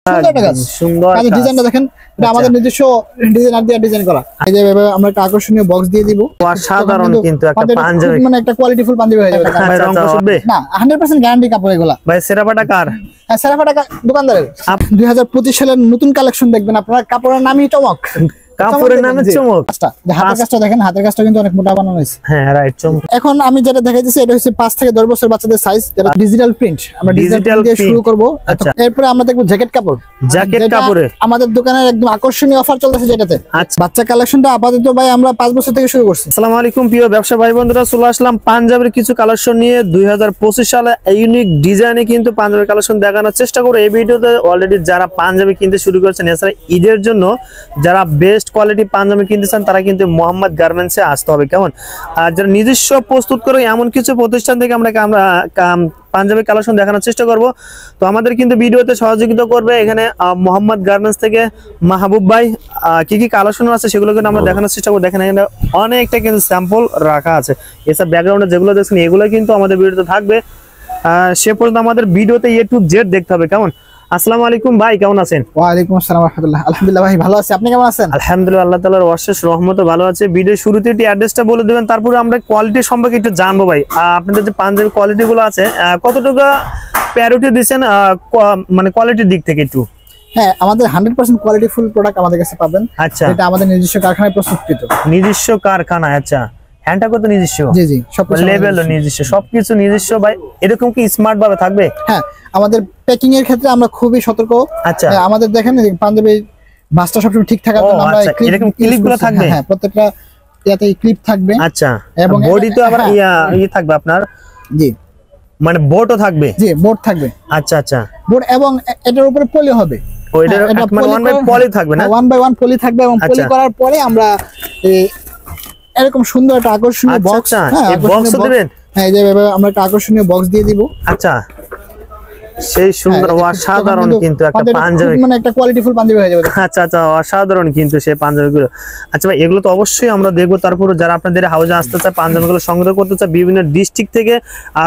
সুন্দর একটা কাজ, সুন্দর কাজের ডিজাইনটা দেখেন, এটা আমাদের নিজস্ব ডিজাইনার দিয়ে ডিজাইন করা। এই যে আমরা একটা আকর্ষণীয় বক্স দিয়ে দিব। অসাধারণ কিন্তু একটা পাঞ্জাবি, মানে একটা কোয়ালিটিফুল পাঞ্জাবি হয়ে যাবে। রং কষবে না 100% গ্যারান্টি কাপড় এগুলা। ভাই সেরাপাটা কার? সেরাপাটা দোকানদারের। 2025 সালের নতুন কালেকশন দেখবেন আপনারা, কাপড়ের নামই চমক। কাপড়ের নামে চমক। হাতের কাজটা দেখেন, হাতের কাজটা কিন্তু অনেক মোটা বানানো হয়েছে। হ্যাঁ রাইট, চমক। এখন আমি যেটা দেখাইতেছি এটা হচ্ছে 5 থেকে 10 বছর বাচ্চাদের সাইজ, যেটা ডিজিটাল প্রিন্ট। আমরা ডিজিটাল দিয়ে শুরু করব। এরপর আমরা দেখব জ্যাকেট কাপড়। জ্যাকেট কাপড়ে আমাদের দোকানের একদম আকর্ষণীয় অফার চলতেছে যেটাতে। বাচ্চা কালেকশনটা আপাতত ভাই আমরা 5 বছর থেকে শুরু করছি। আসসালামু আলাইকুম প্রিয় ব্যবসা ভাই বন্ধুরা, চলে আসলাম পাঞ্জাবের কিছু কালেকশন নিয়ে। 2025 সালে ইউনিক ডিজাইনে কিন্তু পাঞ্জাবের কালেকশন দেখানোর চেষ্টা করব এই ভিডিওতে। অলরেডি যারা পাঞ্জাবি কিনতে শুরু করেছেন, এছাড়া ঈদের জন্য যারা বেস্ট কোয়ালিটি পাঞ্জাবি কিনতে চান তারা কিন্তু মোহাম্মদ গার্মেন্টসে আসতে হবে। কেমন? আর যারা নিজস্ব প্রস্তুত করে এমন কিছু প্রতিষ্ঠান থেকে আমরা পাঞ্জাবি কালেকশন দেখানোর চেষ্টা করব। তো আমাদের কিন্তু ভিডিওতে সহযোগিতা করবে এখানে মোহাম্মদ গার্মেন্টস থেকে মাহবুব ভাই। কি কি কালেকশন আছে সেগুলো কিন্তু আমরা দেখানোর চেষ্টা করব। দেখেন এখানে অনেকটা কিন্তু স্যাম্পল রাখা আছে। এছাড়া ব্যাকগ্রাউন্ডে যেগুলো দেখছেন এগুলো কিন্তু আমাদের ভিডিওতে থাকবে। সে পর্যন্ত আমাদের ভিডিওতে A to Z দেখতে হবে। কেমন? আসসালামু আলাইকুম ভাই, কেমন আছেন? ওয়ালাইকুম আসসালাম ওয়া রাহমাতুল্লাহ। আলহামদুলিল্লাহ ভাই ভালো আছি, আপনি কেমন আছেন? আলহামদুলিল্লাহ, আল্লাহ তাআলার অশেষ রহমতে ভালো আছে। ভিডিও শুরুতে একটু অ্যাড্রেসটা বলে দিবেন, তারপরে আমরা কোয়ালিটি সম্পর্কে একটু জানবো ভাই। আপনাদের যে পাঞ্জাবি কোয়ালিটি গুলো আছে কতটুকু প্রায়োরিটি দিবেন মানে কোয়ালিটির দিক থেকে একটু? হ্যাঁ, আমাদের 100% কোয়ালিটি ফুল প্রোডাক্ট আমাদের কাছে পাবেন। আচ্ছা, এটা আমাদের নিজস্ব কারখানায় প্রস্তুতকৃত। নিজস্ব কারখানা? আচ্ছা, হ্যান্ডটা কত নিজস্ব? জি জি, সবকিছু লেভেলও নিজস্ব, সবকিছু নিজস্ব ভাই। এরকম কি স্মার্ট ভাবে থাকবে? হ্যাঁ, আমাদের প্যাকিং এর ক্ষেত্রে আমরা খুবই সতর্ক। আচ্ছা, আমাদের দেখেন পাঞ্জাবি মাছটা সবসময় ঠিক থাকার জন্য আমরা এরকম ক্লিপগুলো থাকবে। হ্যাঁ, প্রত্যেকটা ইয়াতে ক্লিপ থাকবে। আচ্ছা, এবং বডি তো আবার থাকবে আপনার। জি, মানে বোর্ডও থাকবে। জি, বোর্ড থাকবে। আচ্ছা আচ্ছা, বোর্ড এবং এটার উপরে পলি হবে। ওইটার মানে 1 বাই পলি থাকবে না? 1 বাই 1 পলি থাকবে এবং পলি করার পরে আমরা এরকম সুন্দর একটা আকর্ষণীয় বক্স। হ্যাঁ, বক্স দিবেন। হ্যাঁ, এই যে আমরা একটা আকর্ষণীয় বক্স দিয়ে দিব। আচ্ছা, সেই সুন্দর অসাধারণ কিন্তু একটা পাঞ্জাবি, মানে একটা কোয়ালিটিফুল পাঞ্জাবি হয়ে যাবে। আচ্ছা আচ্ছা, অসাধারণ কিন্তু সেই পাঞ্জাবিগুলো। আচ্ছা ভাই, এগুলো তো অবশ্যই আমরা দেখবো। তারপরে যারা আপনাদের হাউসে আসতে চায়, পাঞ্জাবিগুলো সংগ্রহ করতে চায় বিভিন্ন ডিস্ট্রিক্ট থেকে,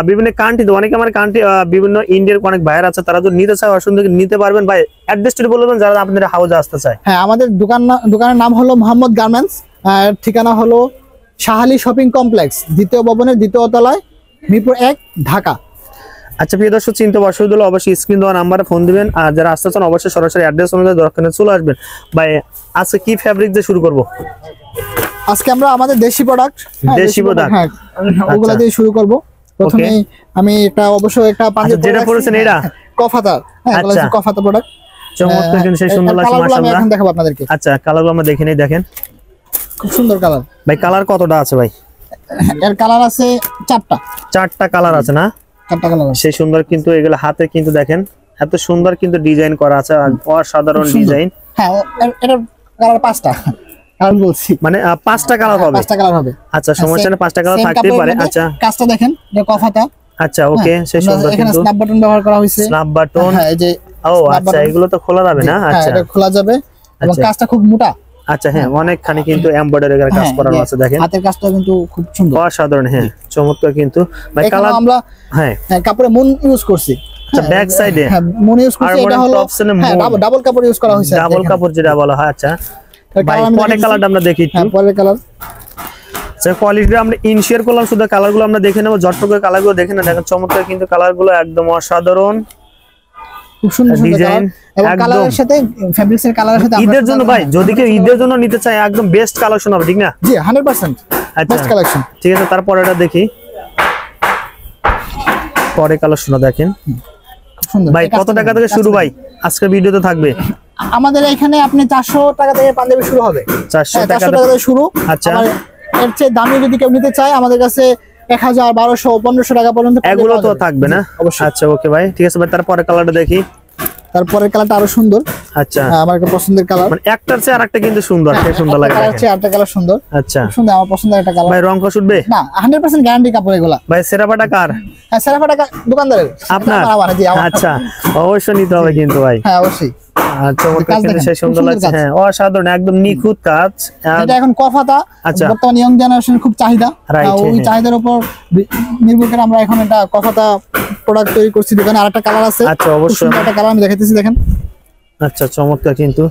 বিভিন্ন কান্ট্রিতে, অনেকে আমার কান্ট্রি বিভিন্ন ইন্ডিয়ার অনেক বাইরে আছে, তারা যদি নিতে চায় অসুবিধা নিতে পারবেন। ভাই অ্যাড্রেসটা বলবেন যারা আপনাদের হাউসে আসতে চায়। হ্যাঁ, আমাদের দোকানের নাম হলো মোহাম্মদ গার্মেন্টস। ঠিকানা হলো শাহালি শপিং কমপ্লেক্স, 2য় ভবনের 2য় তলায়, মিরপুর 1, ঢাকা। আচ্ছা প্রিয় দর্শক, চিন্তা অসুবিধা হলে অবশ্যই স্ক্রিন দেওয়া নাম্বারে ফোন দিবেন। আর যারা আসতে চান অবশ্যই সরাসরি অ্যাড্রেস অনুযায়ী দোকানে চলে আসবেন। ভাই আজকে কি ফেব্রিক দিয়ে শুরু করব? আজকে আমরা আমাদের দেশি প্রোডাক্ট, দেশি প্রোডাক্ট, হ্যাঁ ওগুলা দিয়ে শুরু করব। প্রথমে আমি অবশ্যই একটা পাঞ্জাবি যেটা পরেছেন এটা কফাতা। হ্যাঁ, এগুলা হচ্ছে কফাতা প্রোডাক্ট। চমৎকার কিন্তু সেই সুন্দর লাগছে মাশাআল্লাহ। আমি এখন দেখাবো আপনাদেরকে। আচ্ছা, কালারগুলো আমরা দেখে নেই। দেখেন খুব সুন্দর কালার। ভাই কালার কতটা আছে ভাই? এর কালার আছে 4টা। 4টা কালার আছে না? 4টা কালার আছে। সেই সুন্দর কিন্তু এগুলো হাতে কিন্তু দেখেন এত সুন্দর কিন্তু ডিজাইন করা আছে, অসাধারণ ডিজাইন। হ্যাঁ, এটার কালার 5টা। কালার বলছি মানে 5টা কালার হবে। 5টা কালার হবে। আচ্ছা, সমস্যা না, 5টা কালার থাকতেই পারে। আচ্ছা, কাজটা দেখেন, এটা কফাতা। আচ্ছা ওকে, সেই সুন্দর এখানে কিন্তু স্ন্যাপ বাটন ব্যবহার করা হয়েছে। স্ন্যাপ বাটন, হ্যাঁ, এই যে ও আচ্ছা, এগুলো তো খোলা যাবে না? আচ্ছা, এটা খোলা যাবে এবং কাজটা খুব মোটা। আচ্ছা, হ্যাঁ, অনেকখানি কিন্তু এমব্রয়ডারি এর কাজ করা আছে। দেখেন হাতের কাজটা কিন্তু খুব সুন্দর, অসাধারণ। হ্যাঁ, চমৎকার কিন্তু ভাই কালার। আমরা হ্যাঁ কাপড়ে মুন ইউজ করছি। আচ্ছা, ব্যাক সাইডে হ্যাঁ মুন ইউজ করছি। এটা হলো ডাবল কাপড় ইউজ করা হয়েছে। ডাবল কাপড় যেটা বলা হয়। আচ্ছা ভাই, পরের কালারটা আমরা দেখি একটু। হ্যাঁ, পরের কালার। আচ্ছা, কোয়ালিটি আমরা ইনশিয়ার করলাম, শুধু কালারগুলো আমরা দেখে নেব। ঝটপট করে কালারগুলো দেখে না, দেখেন চমৎকার কিন্তু কালারগুলো একদম অসাধারণ, খুব সুন্দর ডিজাইন এবং কালারের সাথে ফেব্রিক্স এর কালারের সাথে। ঈদের জন্য ভাই, যদি কেউ ঈদের জন্য নিতে চায় একদম বেস্ট কালেকশন হবে, ঠিক না? জি, 100% বেস্ট কালেকশন। ঠিক আছে, তারপর এটা দেখি। পরে কালেকশনটা দেখেন খুব সুন্দর। ভাই কত টাকা থেকে শুরু ভাই আজকে ভিডিওতে থাকবে? আমাদের এখানে আপনি 400 টাকা থেকে পাঞ্জাবি শুরু হবে। 400 টাকা থেকে শুরু। আচ্ছা, এর চেয়ে দামি যদি কেউ নিতে চায় আমাদের কাছে 1000, 1200, 1500 টাকা পর্যন্ত এগুলো তো থাকবে না? আচ্ছা ওকে ভাই, ঠিক আছে ভাই, তারপরে কালারটা দেখি। তারপরের কালারটা আরো সুন্দর। আচ্ছা, আমার পছন্দের কালার, মানে একটার চেয়ে আরেকটা কিন্তু সুন্দর, সেই সুন্দর লাগে। কালার চেয়ে আরেকটা কালার সুন্দর। আচ্ছা, সুন্দর, আমার পছন্দের একটা কালার। ভাই রং কষ উঠবে না? 100% গ্যারান্টি কাপড় এগুলা। ভাই সেরাপাটা কার? হ্যাঁ, সেরাপাটা দোকানদারের। আপনার? আচ্ছা, অবশ্যই নিতে হবে কিন্তু ভাই। হ্যাঁ, অবশ্যই। চমৎকার কিন্তু সেই সুন্দর লাগছে। হ্যাঁ, অসাধারণ, একদম নিখুঁত কাজ। এটা এখন কফাতা বর্তমানে ইয়ং জেনারেশনের খুব চাহিদা। ওই চাহিদার উপর নির্ভর করে আমরা এখন এটা কফাতা প্রোডাক্ট তৈরি করছি দোকানে। আরেকটা কালার আছে। আচ্ছা, অবশ্যই একটা কালার আমি দেখাইতেছি, দেখেন আচ্ছা চমৎকার কিন্তু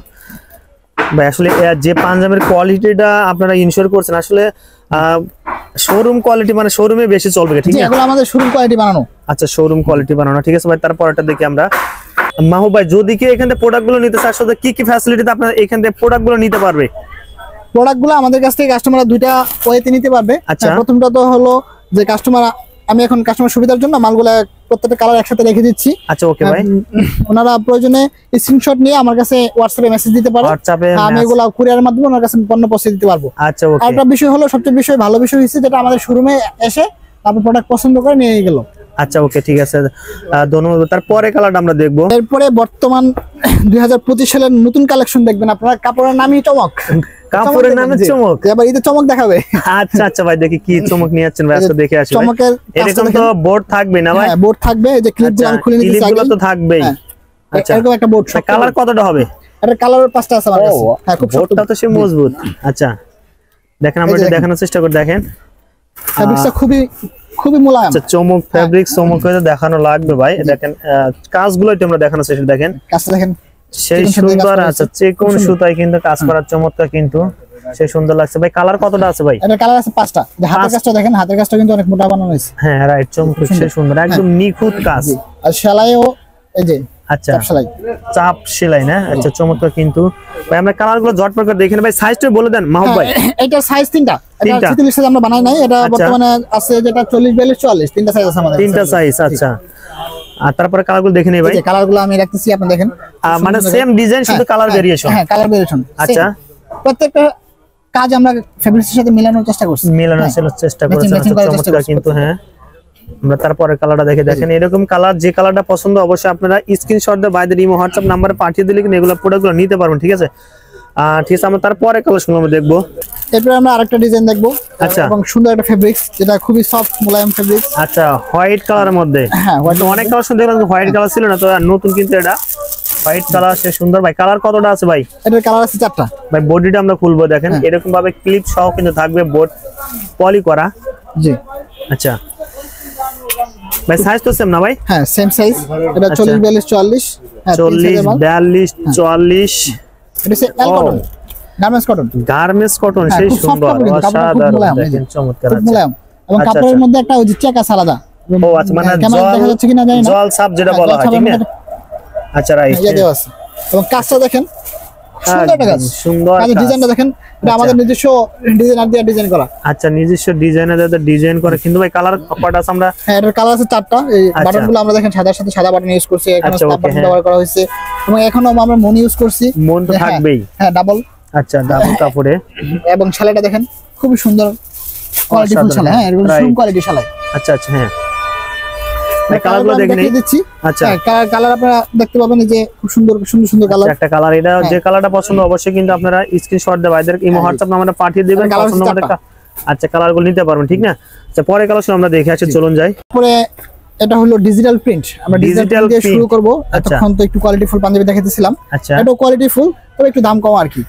ভাই আসলে যে পাঞ্জাবের কোয়ালিটিটা আপনারা ইনশিওর করছেন আসলে শোরুম কোয়ালিটি মানে শোরুমে বেশি চলবে ঠিক আছে এগুলো আমাদের শোরুম কোয়ালিটি বানানো। আচ্ছা শোরুম কোয়ালিটি বানানো ঠিক আছে ভাই। তারপরটা দেখি আমরা মাহবুব ভাই যদি কি এখান থেকে প্রোডাক্টগুলো নিতে চায় আসলে কি কি ফ্যাসিলিটিতে আপনারা এখান থেকে প্রোডাক্টগুলো নিতে পারবে? প্রোডাক্টগুলো আমাদের কাছ থেকে কাস্টমাররা দুইটা ওয়েতে নিতে পারবে। আচ্ছা। প্রথমটা তো হলো যে কাস্টমার, আমি এখন কাস্টমার সুবিধার জন্য মালগুলা প্রত্যেকটা কালার একসাথে রেখে দিচ্ছি। আচ্ছা ওকে ভাই। ওনারা প্রয়োজনে স্ক্রিনশট নিয়ে আমার কাছে হোয়াটসঅ্যাপে মেসেজ দিতে পারে, আমি এগুলো কুরিয়ারের মাধ্যমে ওনার কাছে পণ্য পৌঁছে দিতে পারবো। আচ্ছা ওকে। আরেকটা বিষয় হলো সবচেয়ে ভালো বিষয় হচ্ছে যেটা আমাদের শোরুমে এসে তারপর প্রোডাক্ট পছন্দ করে নিয়ে গেল। আচ্ছা ওকে ঠিক আছে ধন্যবাদ। তারপরে কালারটা আমরা দেখবো। এরপরে বর্তমান 2025 সালের নতুন কালেকশন দেখবেন আপনারা। কাপড়ের নামই চমক, কাপড়ের নামে চমক, এবার ঈদের চমক দেখাবে। আচ্ছা আচ্ছা ভাই দেখি কি চমক নিয়ে যাচ্ছেন ভাই, আজকে দেখে আসি। চমকের এরকম তো বোর্ড থাকবে না ভাই? হ্যাঁ বোর্ড থাকবে, এই যে ক্লিপগুলো আমি খুলে নিতেছি, ক্লিপগুলো তো থাকবেই। আচ্ছা এরকম একটা বোর্ড। কালার কতটা হবে? এটা কালার 5টা আছে আমার কাছে। হ্যাঁ খুব বোর্ডটা তো সে মজবুত। আচ্ছা দেখেন আমরা এটা দেখানোর চেষ্টা করে দেখেন। ফেব্রিক্সটা খুবই মোলায়েম। আচ্ছা চমক ফেব্রিক্স চমক করে দেখানো লাগবে ভাই। দেখেন কাজগুলো একটু আমরা দেখানোর চেষ্টা দেখেন। কাজটা দেখেন সেই সুন্দর। আচ্ছা চিকন সুতায় কিন্তু কাজ করার চমৎকার কিন্তু সেই সুন্দর লাগছে ভাই। কালার কতটা আছে ভাই? এটা কালার আছে 5টা। হাতের কাজটা দেখেন, হাতের কাজটা কিন্তু অনেক মোটা বানানো হয়েছে। হ্যাঁ রাইট চমক সেই সুন্দর একদম নিখুঁত কাজ। আর সেলাইও এই যে আচ্ছা চাপ সেলাই, চাপ সেলাই না? আচ্ছা চমৎকার কিন্তু ভাই। আমরা কালারগুলো ঝটপট করে দেখেন ভাই। সাইজটা বলে দেন মাহবুব ভাই। এটা সাইজ 3টা। এটা 46 সাইজ আমরা বানাই নাই, এটা বর্তমানে আছে যেটা 40 42 44 তিনটা সাইজ আছে আমাদের। তিনটা সাইজ আচ্ছা। আর তারপরে কালারগুলো দেখে নেই ভাই। এই কালারগুলো আমি রাখতেছি, আপনি দেখেন। মানে সেম ডিজাইন শুধু কালার ভেরিয়েশন। হ্যাঁ কালার ভেরিয়েশন। আচ্ছা প্রত্যেকটা কাজ আমরা ফেব্রিক্সের সাথে মেলানোর চেষ্টা করছি, চেষ্টা করেছেন। চমৎকার কিন্তু। হ্যাঁ আমরা তারপরে কালারটা দেখে দেখেন। এরকম কালার যে কালারটা পছন্দ অবশ্যই আপনারা স্ক্রিনশট দিয়ে বাইদের ইমো হোয়াটসঅ্যাপ নাম্বারে পাঠিয়ে দিলে কিন্তু এগুলো প্রোডাক্টগুলো নিতে পারবেন ঠিক আছে। ঠিক আছে আমরা তারপরে কালেকশন আমরা দেখবো। এরপর আমরা আরেকটা ডিজাইন দেখবো। আচ্ছা এবং সুন্দর একটা ফেব্রিক্স যেটা খুবই সফট মোলায়েম ফেব্রিক্স। আচ্ছা হোয়াইট কালারের মধ্যে। হ্যাঁ অনেক কালার শুনতে দেখলাম হোয়াইট কালার ছিল না, তো নতুন কিন্তু এটা হোয়াইট কালার সে সুন্দর ভাই। কালার কতটা আছে ভাই? এটার কালার আছে 4টা ভাই। বডিটা আমরা খুলবো দেখেন এরকম ভাবে ক্লিপ সহ কিন্তু থাকবে, বোর্ড পলি করা। জি আচ্ছা ভাই সাইজ তো সেম না ভাই? হ্যাঁ সেম সাইজ। এটা 40 42 44। হ্যাঁ 40 42 44। এটা সে এল cotton, garments cotton. Garments cotton সেই সুন্দর অসাধারণ দেখেন চমৎকার। আচ্ছা এবং কাপড়ের মধ্যে একটা ওই যে চেক আছে আলাদা। ও আচ্ছা মানে দেখা যাচ্ছে কিনা জানি না, জল সাপ যেটা বলা হয় ঠিক না? আচ্ছা রাইট। এই যে আছে এবং কাজটা দেখেন সুন্দর একটা কাজ। সুন্দর কাজের ডিজাইনটা দেখেন, এটা আমাদের নিজস্ব ডিজাইনার দিয়ে ডিজাইন করা। আচ্ছা নিজস্ব ডিজাইনার দিয়ে ডিজাইন করে কিন্তু ভাই। কালার কয়টা আছে আমরা? হ্যাঁ এটার কালার আছে 4টা। এই বাটনগুলো আমরা দেখেন সাদার সাথে সাদা বাটন ইউজ করছি, এখানে স্ন্যাপ বাটন ব্যবহার করা হয়েছে এবং এখনো আমরা মন ইউজ করছি। মন তো থাকবেই। হ্যাঁ ডাবল। আচ্ছা ডাবল কাপড়ে এবং সেলাইটা দেখেন খুবই সুন্দর কোয়ালিটিফুল সেলাই। হ্যাঁ এরকম সুন্দর কোয়ালিটি সেলাই। আচ্ছা আচ্ছা হ্যাঁ কালারগুলো দেখে নিই দিচ্ছি। আচ্ছা কালার আপনারা দেখতে পাবেন যে খুব সুন্দর সুন্দর কালার। একটা কালার এটা যে কালারটা পছন্দ অবশ্যই কিন্তু আপনারা স্ক্রিনশট দিয়ে ভাইদের ইমো হোয়াটসঅ্যাপ নাম্বারে পাঠিয়ে দিবেন। পছন্দ মতো আচ্ছা কালারগুলো নিতে পারবেন ঠিক না? আচ্ছা পরে কালেকশন আমরা দেখে আসি, চলুন যাই। পরে এটা হলো ডিজিটাল প্রিন্ট। আমরা ডিজিটাল দিয়ে শুরু করব। এতক্ষণ তো একটু কোয়ালিটিফুল পাঞ্জাবি দেখাইতেছিলাম। আচ্ছা এটা কোয়ালিটিফুল তবে একটু দাম কম আর কি।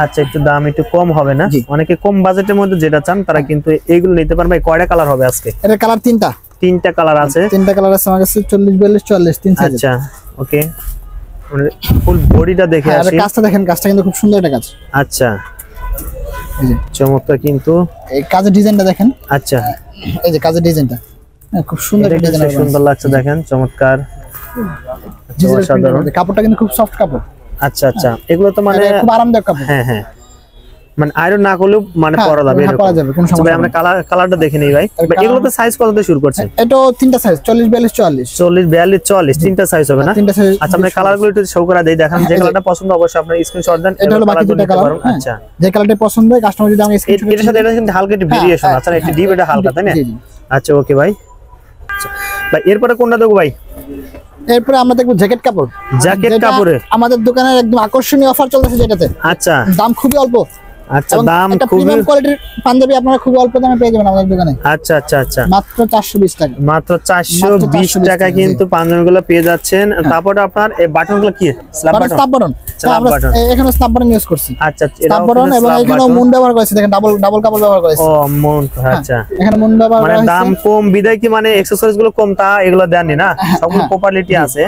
আচ্ছা একটু দাম একটু কম হবে না? অনেকে কম বাজেটের মধ্যে যেটা চান তারা কিন্তু এইগুলো নিতে পারবে। কয়টা কালার হবে আজকে? এটা কালার 3টা। 3টা কালার আছে। 3টা কালার আছে আমার কাছে 40 42 44 তিন সাইজ। আচ্ছা ওকে ফুল বডিটা দেখে আসি। কাজটা দেখেন, কাজটা কিন্তু খুব সুন্দর একটা কাজ। আচ্ছা এই যে চমৎকার কিন্তু এই কাজের ডিজাইনটা দেখেন। আচ্ছা এই যে কাজের ডিজাইনটা খুব সুন্দর একটা ডিজাইন, সুন্দর লাগছে দেখেন চমৎকার। কাপড়টা কিন্তু খুব সফট কাপড়। আচ্ছা আচ্ছা এগুলো তো মানে খুব আরামদায়ক কাপড়। হ্যাঁ হ্যাঁ মানে আয়রন না করলেও মানে পরা যাবে এরকম। পরা যাবে কোনো সমস্যা ভাই আমরা কালারটা দেখে নেই ভাই। এগুলো তো সাইজ কত থেকে শুরু করছেন? এটা 3টা সাইজ 40 42 44। 40 42 44 তিনটা সাইজ হবে না? তিনটা সাইজ। আচ্ছা আমরা কালারগুলো একটু শো করে দেই দেখেন। যে কালারটা পছন্দ অবশ্যই আপনারা স্ক্রিনশট দেন। এটা হলো বাকি দুটো কালার। আচ্ছা যে কালারটা পছন্দ হয় কাস্টমার যদি আমি স্ক্রিনশট এর সাথে এটা কিন্তু হালকা একটু ভেরিয়েশন আছে। একটু ডিপ এটা হালকা তাই না? আচ্ছা ওকে ভাই। আচ্ছা ভাই এরপরে কোনটা দেবো ভাই? এরপরে আমরা দেখব জ্যাকেট কাপড়। জ্যাকেট কাপড়ে আমাদের দোকানের একদম আকর্ষণীয় অফার চলতেছে যেটাতে। আচ্ছা দাম খুবই অল্প। আচ্ছা দাম খুবই প্রিমিয়াম কোয়ালিটির পাঞ্জাবি আপনারা খুব অল্প দামে পেয়ে যাবেন আমাদের দোকানে। আচ্ছা আচ্ছা আচ্ছা মাত্র 420 টাকা। মাত্র 420 টাকা কিন্তু পাঞ্জাবিগুলো পেয়ে যাচ্ছেন। তারপরে আপনার এই বাটনগুলো কি? Slab button. Slab button. আমরা এখানে স্ল্যাব বাটন ইউজ করছি। আচ্ছা স্ল্যাব বাটন এবং এখানে মুন ব্যবহার করেছি দেখেন, ডাবল কাপড় ব্যবহার করেছি। ও মুন আচ্ছা এখানে মুন ব্যবহার মানে দাম কম বিদায় কি মানে অ্যাকসেসরিজ গুলো কম তা এগুলো দেননি না? সবগুলো প্রপারলিটি আছে।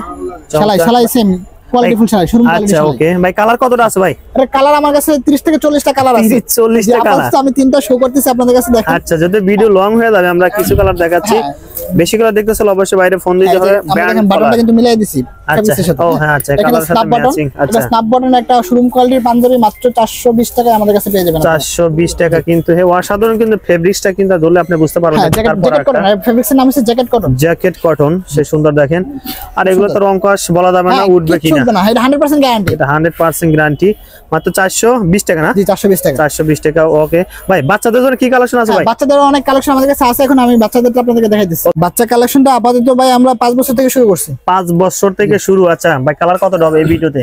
সেলাই সেম কোয়ালিটি ফুল সেলাই, শোরুম কোয়ালিটি আচ্ছা সেলাই। ওকে ভাই, কালার কতটা আছে ভাই? এটা কালার আমার কাছে 30 থেকে 40 টা কালার আছে। 40 টা কালার। আপাতত আমি 3টা শো করতেছি আপনাদের কাছে, দেখেন। আচ্ছা, যদি ভিডিও লং হয়ে যাবে আমরা কিছু কালার দেখাচ্ছি, বেশি কালার দেখতে চাইলে অবশ্যই বাইরে ফোন দিতে হবে। আমরা দেখেন বাটনটা কিন্তু মিলাই দিছি আচ্ছা, ফেব্রিক্সের সাথে। ও হ্যাঁ, আচ্ছা, এখানে কালার সাথে স্ন্যাপ বাটন, ম্যাচিং। এটা আচ্ছা, স্ন্যাপ বাটন একটা শোরুম কোয়ালিটির পাঞ্জাবি মাত্র 420 টাকায় আমাদের কাছে পেয়ে যাবেন। 420 টাকা কিন্তু হে অসাধারণ, কিন্তু ফেব্রিক্সটা কিন্তু ধরলে আপনি বুঝতে পারবেন। জ্যাকেট কটন, ফেব্রিক্সের নাম হচ্ছে জ্যাকেট কটন। জ্যাকেট কটন, সে সুন্দর দেখেন। আর এগুলো তো রং কস বলা যাবে না, উঠবে কিনা না, এটা 100% গ্যারান্টি। এটা 100% গ্যারান্টি। মাত্র 420 টাকা না? জি 420 টাকা। 420 টাকা। ওকে ভাই, বাচ্চাদের জন্য কি কালেকশন আছে ভাই? বাচ্চাদের অনেক কালেকশন আমাদের কাছে আছে, এখন আমি বাচ্চাদেরটা আপনাদেরকে দেখাই দিচ্ছি। বাচ্চা কালেকশনটা আপাতত ভাই আমরা 5 বছর থেকে শুরু করছি। 5 বছর থেকে শুরু। আচ্ছা ভাই, কালার কতটা হবে এই ভিডিওতে?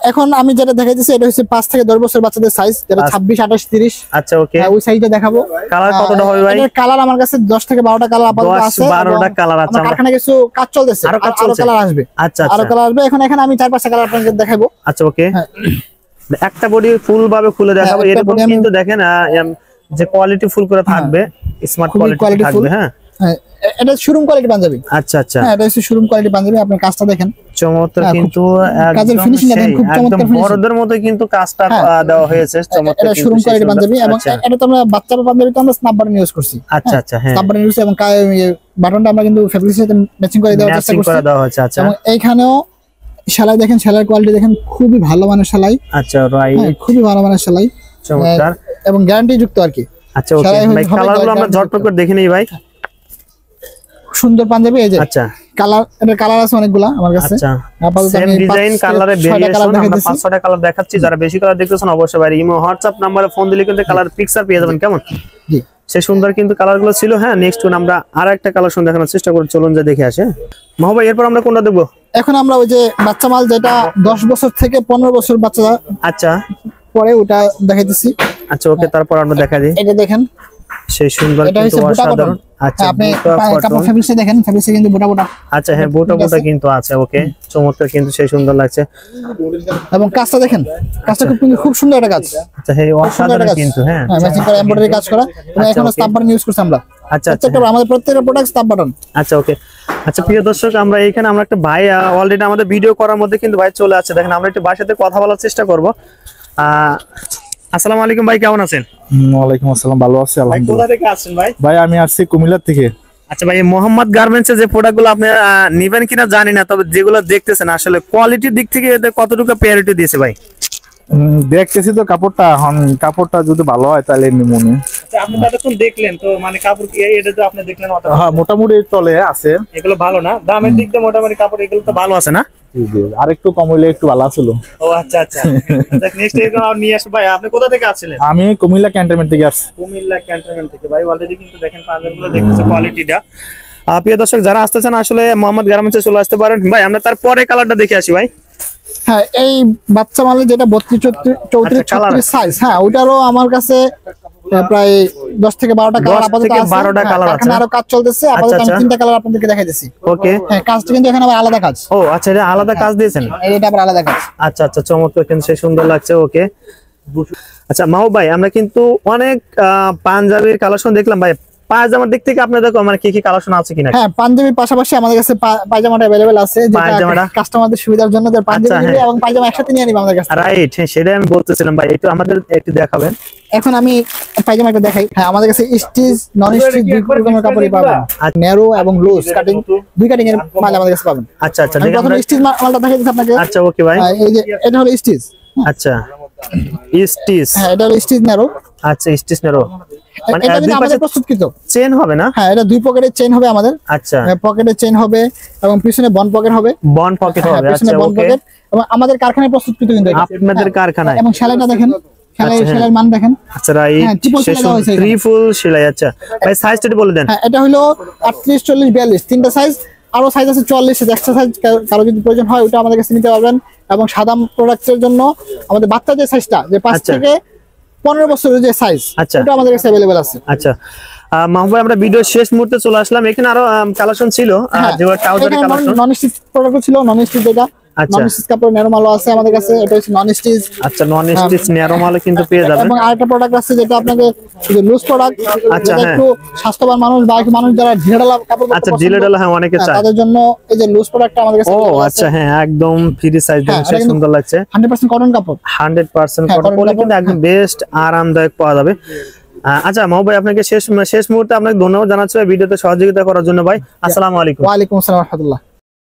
এখন আমি যেটা দেখাইতেছি এটা হচ্ছে 5 থেকে 10 বছর বাচ্চাদের সাইজ, যেটা 26, 28, 30। আচ্ছা ওকে, ওই সাইজটা দেখাবো। কালার কতটা হবে ভাই? এর কালার আমার কাছে 10 থেকে 12টা কালার আপাতত আছে। 12টা কালার আছে। আমার কারখানায় কিছু কাজ চলতেছে, আরো কালার আসবে। আচ্ছা আরো কালার আসবে। এখন এখানে আমি 4-5টা কালার আপনাদের দেখাবো। আচ্ছা ওকে, একটা বডি ফুল ভাবে খুলে দেখাবো। এরকম কিন্তু দেখেন যে কোয়ালিটি ফুল করে থাকবে, স্মার্ট কোয়ালিটি থাকবে। হ্যাঁ, এটা শোরুম কোয়ালিটি পাঞ্জাবি। আচ্ছা আচ্ছা, হ্যাঁ এটা হচ্ছে শোরুম কোয়ালিটি পাঞ্জাবি। আপনি কাজটা দেখেন, চমৎকার কিন্তু কাজের ফিনিশিং দেখেন, খুব চমৎকার ফিনিশিং। বড়দের মতো কিন্তু কাজটা দেওয়া হয়েছে, চমৎকার। এটা শোরুম কোয়ালিটি পাঞ্জাবি, এবং এটা তো আমরা বাচ্চা পাঞ্জাবি তো আমরা স্ন্যাপ বাটন ইউজ করছি। আচ্ছা আচ্ছা, হ্যাঁ স্ন্যাপ বাটন ইউজ, এবং বাটনটা আমরা কিন্তু ফেব্রিক্সের সাথে ম্যাচিং করে দেওয়ার চেষ্টা করছি। আচ্ছা, এবং এইখানেও সেলাই দেখেন, সেলাইয়ের কোয়ালিটি দেখেন, খুবই ভালো মানের সেলাই। আচ্ছা রাইট, খুবই ভালো মানের সেলাই, চমৎকার এবং গ্যারান্টি যুক্ত আর কি। আচ্ছা ওকে ভাই, কালারগুলো আমরা ঝটপট করে দেখে নেই ভাই। সুন্দর পাঞ্জাবি, এই যে আচ্ছা কালার, এটা কালার আছে অনেকগুলা আমার কাছে। আচ্ছা, আপাতত সেম আমি ডিজাইন কালারে ভেরিয়েশন আমরা দেখাচ্ছি। 5-6টা কালার দেখাচ্ছি। যারা বেশি কালার দেখতেছেন অবশ্যই ভাই ইমো হোয়াটসঅ্যাপ নম্বরে ফোন দিলে কিন্তু কালার পিকচার পেয়ে যাবেন। কেমন জি, সে সুন্দর কিন্তু কালারগুলো ছিল। হ্যাঁ, নেক্সট আমরা আরেকটা কালেকশন দেখানোর চেষ্টা করি, চলুন যা দেখে আসে। মাহবুব ভাই, এরপর আমরা কোনটা দেখবো? এখন আমরা ওই যে বাচ্চা মাল, যেটা 10 বছর থেকে 15 বছর বাচ্চা আচ্ছা পরে, ওটা দেখাইতেছি। আচ্ছা ওকে, তারপর আমরা দেখা দিই। এটা দেখেন, সেই সুন্দর এটা কিন্তু হচ্ছে বোটা অসাধারণ। কটন। আচ্ছা আপনি বোটা কাপড় কটন। ফেব্রিক্সে দেখেন, ফেব্রিক্সে কিন্তু বোটা বোটা। আচ্ছা হ্যাঁ, বোটা কিন্তু আছে। ওকে, চমৎকার কিন্তু সেই সুন্দর লাগছে। এবং কাজটা দেখেন, কাজটা খুব সুন্দর একটা কাজ। আচ্ছা হ্যাঁ, অসাধারণ কিন্তু। হ্যাঁ, ম্যাচিং করা এমব্রয়ডারি কাজ করা, এবং এখন স্ন্যাপ বাটন ইউজ করছি আমরা। আচ্ছা আচ্ছা, প্রত্যেকটা আমাদের প্রত্যেকটা প্রোডাক্ট স্ন্যাপ বাটন। আচ্ছা ওকে। আচ্ছা প্রিয় দর্শক, আমরা এখানে আমরা একটা ভাই অলরেডি আমাদের ভিডিও করার মধ্যে কিন্তু ভাই চলে আসছে। দেখেন, আমরা একটু ভাইয়ের সাথে কথা বলার চেষ্টা করব। আসসালামু আলাইকুম ভাই, কেমন আছেন? ওয়ালাইকুম আসসালাম, ভালো আছি আলহামদুলিল্লাহ। কোথা থেকে আসছেন ভাই? ভাই আমি আসছি কুমিল্লা থেকে। আচ্ছা ভাই, মোহাম্মদ গার্মেন্টস এর যে প্রোডাক্টগুলো আপনি নেবেন কিনা জানি না, তবে যেগুলো দেখতেছেন আসলে কোয়ালিটির দিক থেকে এতে কতটুকু প্রায়োরিটি দিয়েছে ভাই? দেখতেছি তো কাপড়টা, কাপড়টা যদি ভালো হয় তাহলে নিমুনি। আচ্ছা, আপনি ততক্ষণ দেখলেন তো, মানে কাপড় কি এটা তো আপনি দেখলেন? হ্যাঁ, মোটামুটি চলে আছে। এগুলো ভালো না? দামের দিক দিয়ে মোটামুটি কাপড় এগুলো তো ভালো আছে না? আর একটু কম হইলে একটু ভালো ছিল। ও আচ্ছা আচ্ছা, নেক্সট এরকম আর নিয়ে আসবো ভাই। আপনি কোথা থেকে আসছিলেন? আমি কুমিল্লা ক্যান্টনমেন্ট থেকে আসছি। কুমিল্লা ক্যান্টনমেন্ট থেকে ভাই। অলরেডি কিন্তু দেখেন পাঞ্জাবিগুলো দেখতেছে কোয়ালিটিটা। প্রিয় দর্শক, যারা আসতেছেন আসলে মোহাম্মদ গার্মেন্টসে চলে আসতে পারেন ভাই। আমরা তারপরে কালারটা দেখে আসি ভাই। হ্যাঁ, এই বাচ্চা মালের যেটা 32, 34, 36 সাইজ, হ্যাঁ ওটারও আমার কাছে প্রায় 10 থেকে 12টা কালার আপাতত আছে। 12টা কালার আছে, আরো কাজ চলতেছে। আপাতত আমি 3টা কালার আপনাদেরকে দেখাইতেছি। ওকে, হ্যাঁ, কাজটা কিন্তু এখানে আবার আলাদা কাজ। ও আচ্ছা, এটা আলাদা কাজ দিয়েছেন? এটা আবার আলাদা কাজ। আচ্ছা আচ্ছা, চমৎকার কিন্তু সেই সুন্দর লাগছে। ওকে, আচ্ছা মাহবুব ভাই, আমরা কিন্তু অনেক পাঞ্জাবির কালেকশন দেখলাম ভাই। পায়জামার দিক থেকে আপনি দেখো আমার কি কি কালেকশন আছে কিনা? হ্যাঁ, পাঞ্জাবির পাশাপাশি আমাদের কাছে পায়জামাটা अवेलेबल আছে, যেটা কাস্টমারদের সুবিধার জন্য পাঞ্জাবি এবং পায়জামা একসাথে নিয়ে নিব আমাদের কাছে। রাইট, হ্যাঁ সেটাই আমি বলতেছিলাম ভাই, একটু আমাদের একটু দেখাবেন। এখন আমি পায়জামাটা দেখাই। হ্যাঁ, আমাদের কাছে স্টিচ, নন স্টিচ দুই রকমের কাপড়ই পাবেন। ন্যারো এবং লুজ কাটিং, দুই কাটিং এর মাল আমাদের কাছে পাবেন। আচ্ছা আচ্ছা, আমি প্রথমে স্টিচ মালটা দেখাই দিচ্ছি আপনাকে। আচ্ছা ওকে ভাই। এই যে এটা হলো স্টিচ। আচ্ছা, স্টিচ। হ্যাঁ, এটা হলো স্টিচ ন্যারো। আচ্ছা, স্টিচ ন্যারো মানে এটা দুই আমাদের পাশে প্রস্তুতকৃত চেন হবে না? হ্যাঁ, এটা দুই পকেটের চেইন হবে আমাদের। আচ্ছা, পকেটের চেইন হবে এবং পিছনে বন পকেট হবে। বন পকেট হবে। পিছনে আচ্ছা বন ওকে, পকেট, এবং আমাদের কারখানায় প্রস্তুতকৃত কিন্তু এটা। আপনাদের কারখানায়। এবং সেলাইটা দেখেন, সেলাইয়ের মান দেখেন। আচ্ছা রাইট, ট্রিপল সেলাই। আচ্ছা ভাই, সাইজটা বলে দেন। হ্যাঁ, এটা হলো 38, 40, 42 তিনটা সাইজ। আরো সাইজ আছে 44, এক্সট্রা সাইজ কারো যদি প্রয়োজন হয় ওটা আমাদের কাছে নিতে পারবেন। এবং সাদা প্রোডাক্টের জন্য আমাদের বাচ্চা যে সাইজটা, যে 5 থেকে 15 বছরের যে সাইজ, ওটা আমাদের কাছে अवेलेबल আছে। আচ্ছা মাহবুব ভাই, আমরা ভিডিও শেষ মুহূর্তে চলে আসলাম। এখানে আরো কালেকশন ছিল, যেগুলো ট্রাউজারের কালেকশন। নন স্টিচ প্রোডাক্ট ছিল, নন স্টিচ যেটা আচ্ছা। নন স্টিচ কাপড় ন্যারো মালও আছে আমাদের কাছে, এটা হচ্ছে নন স্টিচ। আচ্ছা, নন স্টিচ ন্যারো মালও কিন্তু পেয়ে যাবেন। এবং আরেকটা প্রোডাক্ট আছে যেটা আপনাকে লুজ প্রোডাক্ট, আচ্ছা, যেটা হ্যাঁ। একটু স্বাস্থ্যবান মানুষ বা একটু মানুষ যারা ঢিলেঢালা কাপড় পরতে আচ্ছা, পছন্দ ঢিলেঢালা, হ্যাঁ, অনেকে হ্যাঁ, চায়। তাদের জন্য এই যে লুজ প্রোডাক্টটা আমাদের কাছে ও available আছে। আচ্ছা, হ্যাঁ, একদম ফ্রি সাইজ, হ্যাঁ, দেখতে এটা সুন্দর লাগছে। 100% কটন কাপড়। 100% হ্যাঁ, কটন cotton পরলে কাপড়, কিন্তু একদম বেস্ট আরামদায়ক পাওয়া যাবে। আচ্ছা মাহবুব ভাই, আপনাকে শেষ মুহূর্তে আপনাকে ধন্যবাদ জানাচ্ছি ভাই ভিডিওতে সহযোগিতা করার জন্য ভাই। আসসালামু আলাইকুম। ওয়ালাইকুম আসসালাম ওয়া রাহমাতুল্লাহ।